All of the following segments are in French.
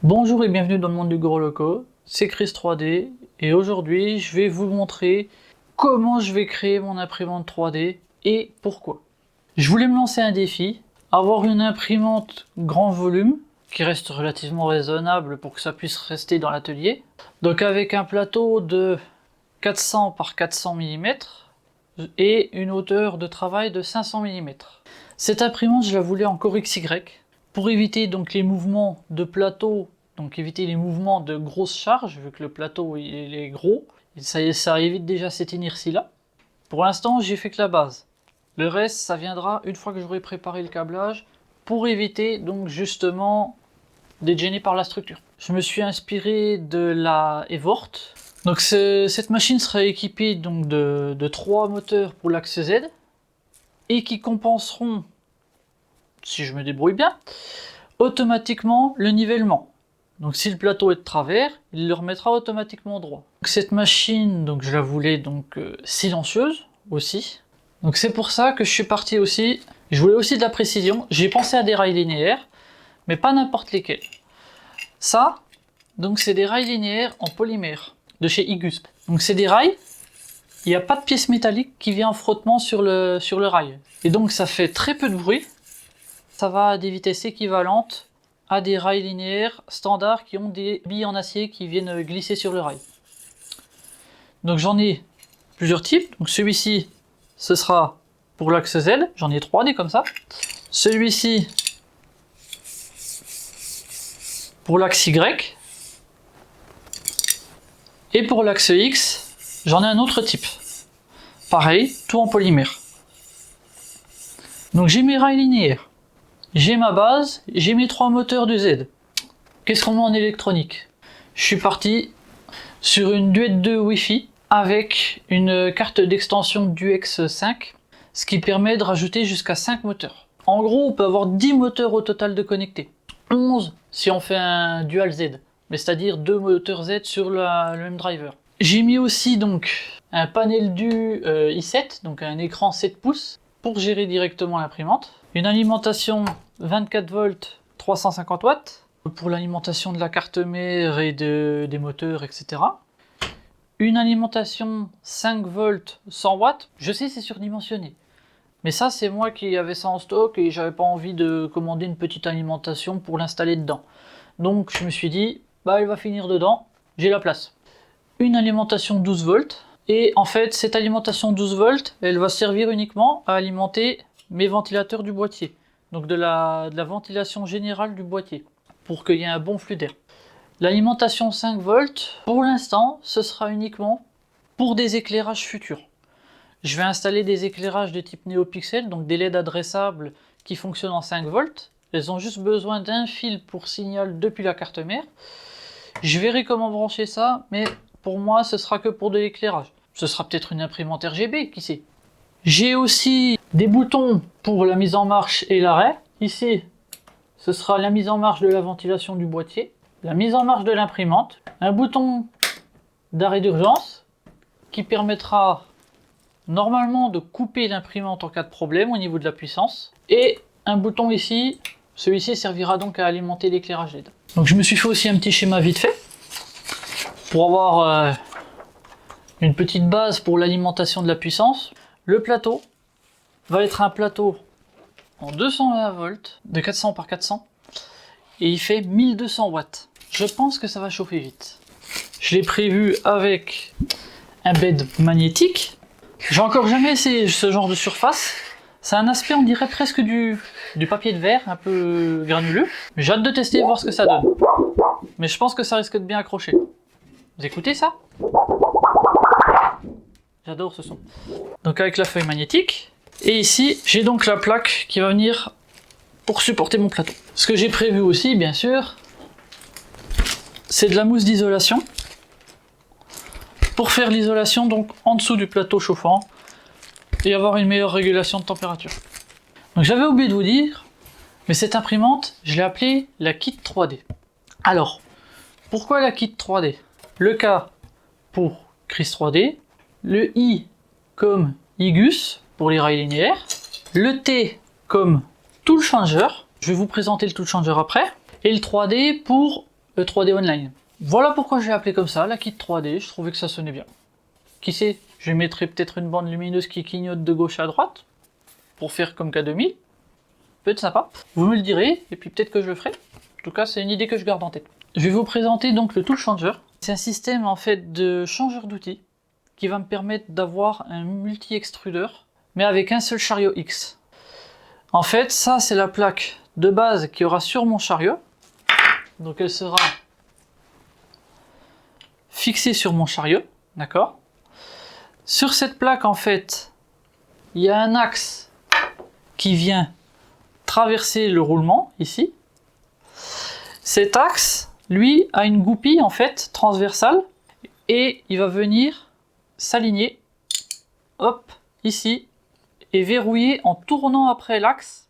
Bonjour et bienvenue dans le monde du gros loco, c'est Chris 3D et aujourd'hui je vais vous montrer comment je vais créer mon imprimante 3D et pourquoi. Je voulais me lancer un défi, avoir une imprimante grand volume qui reste relativement raisonnable pour que ça puisse rester dans l'atelier. Donc avec un plateau de 400 par 400 mm et une hauteur de travail de 500 mm. Cette imprimante je la voulais en Core XY. Pour éviter donc les mouvements de plateau, donc éviter les mouvements de grosses charges, vu que le plateau il est gros, et ça évite déjà cette inertie-là. Pour l'instant, j'ai fait que la base. Le reste, ça viendra une fois que j'aurai préparé le câblage, pour éviter donc justement d'être gêné par la structure. Je me suis inspiré de la Evort. Donc cette machine sera équipée donc de 3 moteurs pour l'axe Z, et qui compenseront, si je me débrouille bien, automatiquement le nivellement. Donc si le plateau est de travers, il le remettra automatiquement droit. Donc, cette machine, donc je la voulais donc silencieuse aussi. Donc c'est pour ça que je suis parti aussi. Je voulais aussi de la précision. J'ai pensé à des rails linéaires, mais pas n'importe lesquels. Ça, donc c'est des rails linéaires en polymère de chez Igus. Donc c'est des rails. Il n'y a pas de pièce métallique qui vient en frottement sur le rail. Et donc ça fait très peu de bruit. Ça va à des vitesses équivalentes à des rails linéaires standards qui ont des billes en acier qui viennent glisser sur le rail. Donc j'en ai plusieurs types. Donc celui-ci, ce sera pour l'axe Z. J'en ai 3 des comme ça. Celui-ci pour l'axe Y. Et pour l'axe X, j'en ai un autre type. Pareil, tout en polymère. Donc j'ai mes rails linéaires. J'ai ma base, j'ai mes 3 moteurs de Z. Qu'est-ce qu'on met en électronique? Je suis parti sur une Duet 2 Wi-Fi avec une carte d'extension Duex 5, ce qui permet de rajouter jusqu'à 5 moteurs. En gros, on peut avoir 10 moteurs au total de connectés. 11 si on fait un Dual Z, mais c'est-à-dire 2 moteurs Z sur le même driver. J'ai mis aussi donc un panel du i7, donc un écran 7 pouces, pour gérer directement l'imprimante. Une alimentation 24 volts 350 watts pour l'alimentation de la carte mère et des moteurs, etc. Une alimentation 5 volts 100 watts. Je sais, c'est surdimensionné. Mais ça, c'est moi qui avais ça en stock et j'avais pas envie de commander une petite alimentation pour l'installer dedans. Donc je me suis dit, bah elle va finir dedans, j'ai la place. Une alimentation 12 volts. Et en fait, cette alimentation 12 volts, elle va servir uniquement à alimenter mes ventilateurs du boîtier. Donc de la ventilation générale du boîtier, pour qu'il y ait un bon flux d'air. L'alimentation 5 volts, pour l'instant, ce sera uniquement pour des éclairages futurs. Je vais installer des éclairages de type NeoPixel, donc des LED adressables qui fonctionnent en 5 volts. Elles ont juste besoin d'un fil pour signal depuis la carte mère. Je verrai comment brancher ça, mais pour moi, ce sera que pour de l'éclairage. Ce sera peut-être une imprimante RGB, qui sait. J'ai aussi des boutons pour la mise en marche et l'arrêt. Ici, ce sera la mise en marche de la ventilation du boîtier, la mise en marche de l'imprimante, un bouton d'arrêt d'urgence qui permettra normalement de couper l'imprimante en cas de problème au niveau de la puissance, et un bouton ici. Celui-ci servira donc à alimenter l'éclairage LED. Donc je me suis fait aussi un petit schéma vite fait pour avoir une petite base pour l'alimentation de la puissance. Le plateau va être un plateau en 220 volts de 400 par 400 et il fait 1200 watts. Je pense que ça va chauffer vite. Je l'ai prévu avec un bed magnétique. J'ai encore jamais essayé ce genre de surface. Ça a un aspect, on dirait presque du papier de verre, un peu granuleux. J'ai hâte de tester et voir ce que ça donne. Mais je pense que ça risque de bien accrocher. Vous écoutez ça? J'adore ce son. Donc avec la feuille magnétique. Et ici, j'ai donc la plaque qui va venir pour supporter mon plateau. Ce que j'ai prévu aussi, bien sûr, c'est de la mousse d'isolation. Pour faire l'isolation donc en dessous du plateau chauffant et avoir une meilleure régulation de température. Donc j'avais oublié de vous dire, mais cette imprimante, je l'ai appelée la Kit 3D. Alors, pourquoi la Kit 3D? Le K pour Chris 3D, le I comme Igus pour les rails linéaires, le T comme tool changer, je vais vous présenter le tool changer après, et le 3D pour E3D Online. Voilà pourquoi j'ai appelé comme ça, la kit 3D, je trouvais que ça sonnait bien. Qui sait, je mettrai peut-être une bande lumineuse qui clignote de gauche à droite, pour faire comme K2000. Peut être sympa. Vous me le direz, et puis peut-être que je le ferai. En tout cas, c'est une idée que je garde en tête. Je vais vous présenter donc le Tool Changer. C'est un système en fait de changeur d'outils qui va me permettre d'avoir un multi-extrudeur, mais avec un seul chariot X. En fait, ça c'est la plaque de base qu'il y aura sur mon chariot. Donc elle sera fixée sur mon chariot, d'accord? Sur cette plaque, en fait, il y a un axe qui vient traverser le roulement, ici. Cet axe, lui, a une goupille, en fait, transversale, et il va venir s'aligner, hop, ici, et verrouiller en tournant après l'axe.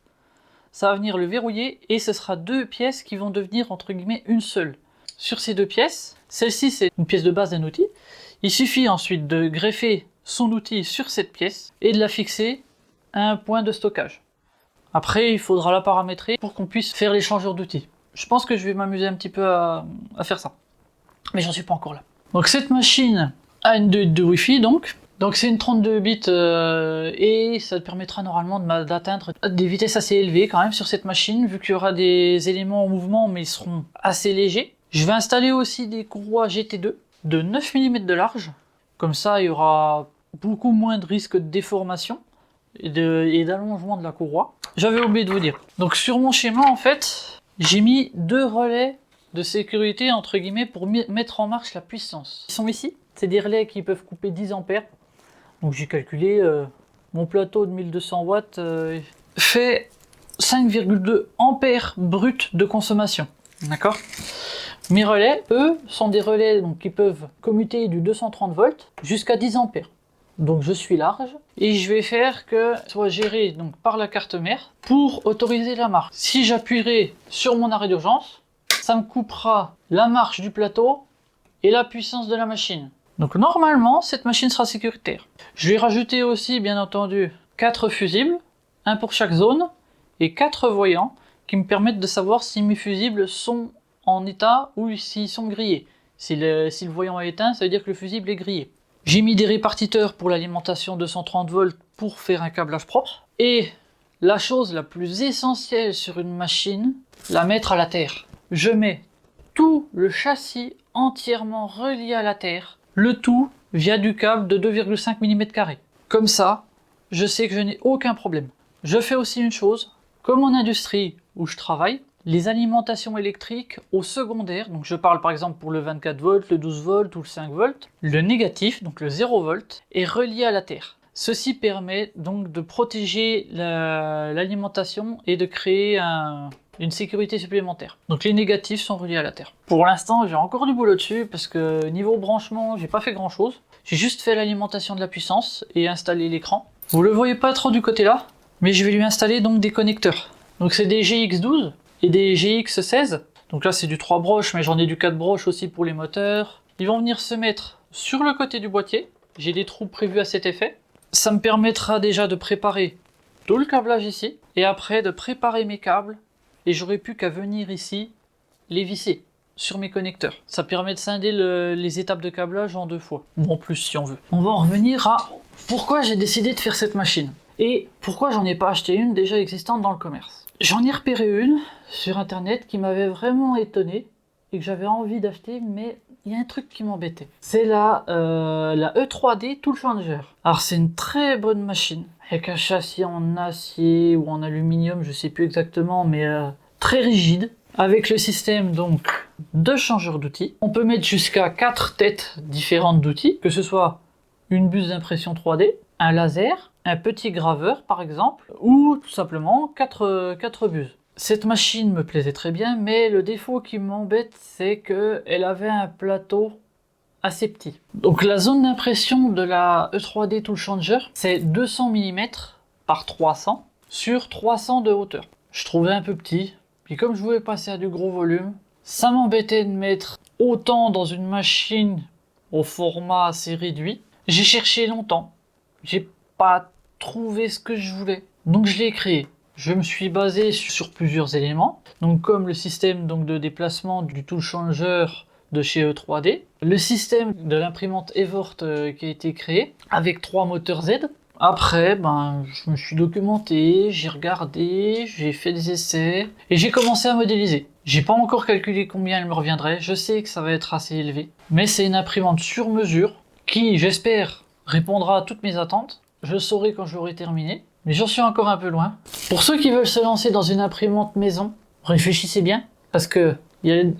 Ça va venir le verrouiller, et ce sera deux pièces qui vont devenir, entre guillemets, une seule. Sur ces deux pièces, celle-ci, c'est une pièce de base d'un outil. Il suffit ensuite de greffer son outil sur cette pièce et de la fixer à un point de stockage. Après, il faudra la paramétrer pour qu'on puisse faire les changeurs d'outils. Je pense que je vais m'amuser un petit peu à faire ça. Mais j'en suis pas encore là. Donc cette machine a une 2 Wi-Fi donc c'est une 32 bits et ça te permettra normalement d'atteindre des vitesses assez élevées quand même sur cette machine, vu qu'il y aura des éléments en mouvement mais ils seront assez légers. Je vais installer aussi des courroies GT2 de 9 mm de large. Comme ça, il y aura beaucoup moins de risque de déformation et d'allongement de la courroie. J'avais oublié de vous dire. Donc sur mon schéma, en fait, j'ai mis 2 relais de sécurité, entre guillemets, pour mettre en marche la puissance. Ils sont ici. C'est des relais qui peuvent couper 10 ampères. Donc j'ai calculé, mon plateau de 1200 watts fait 5,2 ampères brut de consommation. D'accord ? Mes relais, eux, sont des relais donc, qui peuvent commuter du 230 volts jusqu'à 10 ampères. Donc je suis large et je vais faire que soit géré donc, par la carte mère pour autoriser la marche. Si j'appuierai sur mon arrêt d'urgence, ça me coupera la marche du plateau et la puissance de la machine. Donc normalement, cette machine sera sécuritaire. Je vais rajouter aussi, bien entendu, 4 fusibles, un pour chaque zone, et 4 voyants qui me permettent de savoir si mes fusibles sont en état ou s'ils sont grillés. Si le voyant est éteint, ça veut dire que le fusible est grillé. J'ai mis des répartiteurs pour l'alimentation 230 volts pour faire un câblage propre. Et la chose la plus essentielle sur une machine, la mettre à la terre. Je mets tout le châssis entièrement relié à la terre, le tout via du câble de 2,5 mm². Comme ça, je sais que je n'ai aucun problème. Je fais aussi une chose, comme en industrie où je travaille, les alimentations électriques au secondaire, donc je parle par exemple pour le 24 volts, le 12 volts ou le 5 volts, le négatif, donc le 0 volt, est relié à la terre. Ceci permet donc de protéger l'alimentation et de créer une sécurité supplémentaire. Donc les négatifs sont reliés à la terre. Pour l'instant, j'ai encore du boulot dessus parce que niveau branchement, j'ai pas fait grand chose. J'ai juste fait l'alimentation de la puissance et installé l'écran. Vous le voyez pas trop du côté là, mais je vais lui installer donc des connecteurs. Donc c'est des GX12 et des GX16. Donc là c'est du 3 broches, mais j'en ai du 4 broches aussi pour les moteurs. Ils vont venir se mettre sur le côté du boîtier. J'ai des trous prévus à cet effet. Ça me permettra déjà de préparer tout le câblage ici, et après de préparer mes câbles, et j'aurai plus qu'à venir ici les visser sur mes connecteurs. Ça permet de scinder les étapes de câblage en 2 fois, ou en plus si on veut. On va en revenir à pourquoi j'ai décidé de faire cette machine, et pourquoi j'en ai pas acheté une déjà existante dans le commerce. J'en ai repéré une sur internet qui m'avait vraiment étonné, et que j'avais envie d'acheter, mais il y a un truc qui m'embêtait. C'est la E3D Tool Changer. Alors c'est une très bonne machine, avec un châssis en acier ou en aluminium, je sais plus exactement, mais très rigide, avec le système donc de changeur d'outils. On peut mettre jusqu'à 4 têtes différentes d'outils, que ce soit une buse d'impression 3D, un laser, un petit graveur par exemple, ou tout simplement 4 buses. Cette machine me plaisait très bien, mais le défaut qui m'embête, c'est qu'elle avait un plateau assez petit. Donc la zone d'impression de la E3D Tool Changer, c'est 200 mm par 300 sur 300 de hauteur. Je trouvais un peu petit, puis comme je voulais passer à du gros volume, ça m'embêtait de mettre autant dans une machine au format assez réduit. J'ai cherché longtemps, j'ai pas trouvé ce que je voulais, donc je l'ai créé. je me suis basé sur plusieurs éléments, donc comme le système donc, de déplacement du tool changer de chez E3D, le système de l'imprimante Evort qui a été créé avec 3 moteurs Z. Après, je me suis documenté, j'ai regardé, j'ai fait des essais et j'ai commencé à modéliser. J'ai pas encore calculé combien elle me reviendrait, je sais que ça va être assez élevé, mais c'est une imprimante sur mesure qui, j'espère, répondra à toutes mes attentes. Je le saurai quand je l'aurai terminé, mais j'en suis encore un peu loin. Pour ceux qui veulent se lancer dans une imprimante maison, réfléchissez bien, parce que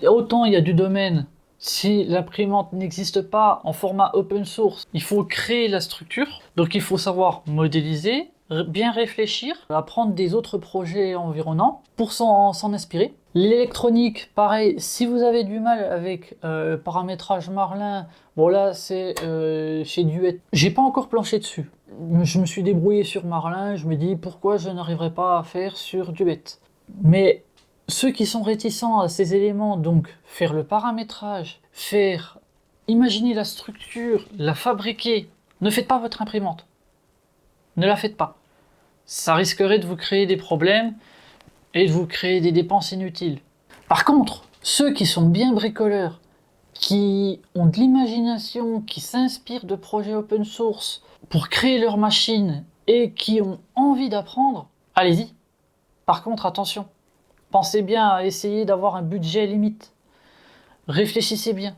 autant il y a du domaine. Si l'imprimante n'existe pas en format open source, il faut créer la structure. Donc il faut savoir modéliser, bien réfléchir, apprendre des autres projets environnants pour s'en inspirer. L'électronique, pareil, si vous avez du mal avec paramétrage Marlin, bon là c'est chez Duet. J'ai pas encore planché dessus. Je me suis débrouillé sur Marlin, je me dis pourquoi je n'arriverai pas à faire sur Duet. Mais ceux qui sont réticents à ces éléments, donc faire le paramétrage, imaginer la structure, la fabriquer, ne faites pas votre imprimante. Ne la faites pas. Ça risquerait de vous créer des problèmes et de vous créer des dépenses inutiles. Par contre, ceux qui sont bien bricoleurs, qui ont de l'imagination, qui s'inspirent de projets open source pour créer leur machine et qui ont envie d'apprendre, allez-y. Par contre, attention. Pensez bien à essayer d'avoir un budget limite. Réfléchissez bien.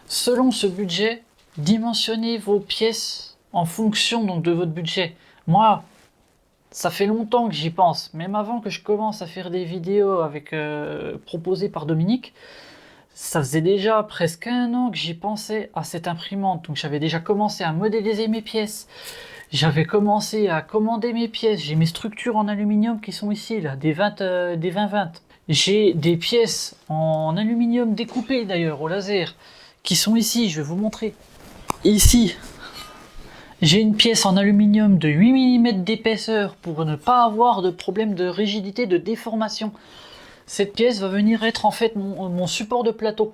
Selon ce budget, dimensionnez vos pièces en fonction donc, de votre budget. Moi, ça fait longtemps que j'y pense. Même avant que je commence à faire des vidéos proposées par Dominique, ça faisait déjà presque 1 an que j'y pensais à cette imprimante. Donc j'avais déjà commencé à modéliser mes pièces. J'avais commencé à commander mes pièces, j'ai mes structures en aluminium qui sont ici, là, des 20-20. J'ai des pièces en aluminium découpées d'ailleurs, au laser, qui sont ici, je vais vous montrer. Ici, j'ai une pièce en aluminium de 8 mm d'épaisseur pour ne pas avoir de problème de rigidité, de déformation. Cette pièce va venir être en fait mon support de plateau.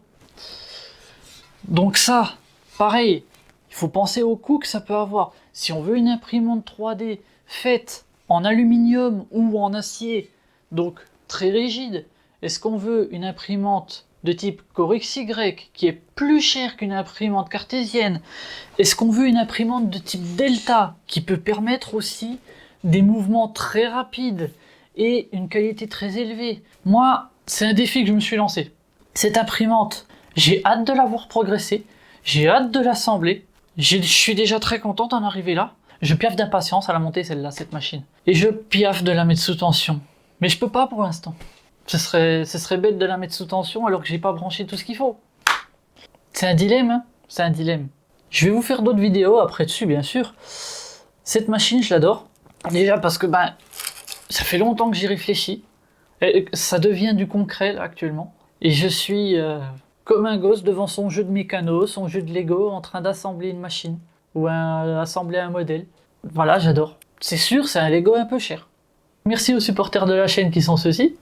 Donc ça, pareil, il faut penser au coût que ça peut avoir. Si on veut une imprimante 3D faite en aluminium ou en acier, donc très rigide, est-ce qu'on veut une imprimante de type Core XY qui est plus chère qu'une imprimante cartésienne? Est-ce qu'on veut une imprimante de type Delta qui peut permettre aussi des mouvements très rapides et une qualité très élevée? Moi, c'est un défi que je me suis lancé. Cette imprimante, j'ai hâte de la voir progresser, j'ai hâte de l'assembler. Je suis déjà très content d'en arriver là. Je piaffe d'impatience à la monter celle-là, cette machine. Et je piaffe de la mettre sous tension. Mais je peux pas pour l'instant. Ce serait bête de la mettre sous tension alors que j'ai pas branché tout ce qu'il faut. C'est un dilemme, hein. C'est un dilemme. Je vais vous faire d'autres vidéos après dessus, bien sûr. Cette machine, je l'adore. Déjà parce que ça fait longtemps que j'y réfléchis. Et ça devient du concret là actuellement. Et je suis comme un gosse devant son jeu de mécano, son jeu de Lego, en train d'assembler une machine ou assembler un modèle. Voilà, j'adore. C'est sûr, c'est un Lego un peu cher. Merci aux supporters de la chaîne qui sont ceux-ci.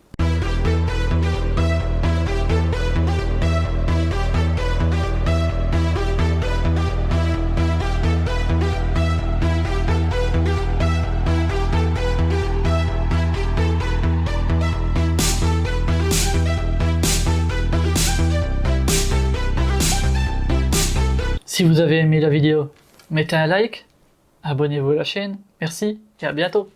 Si vous avez aimé la vidéo, mettez un like, abonnez-vous à la chaîne, merci et à bientôt.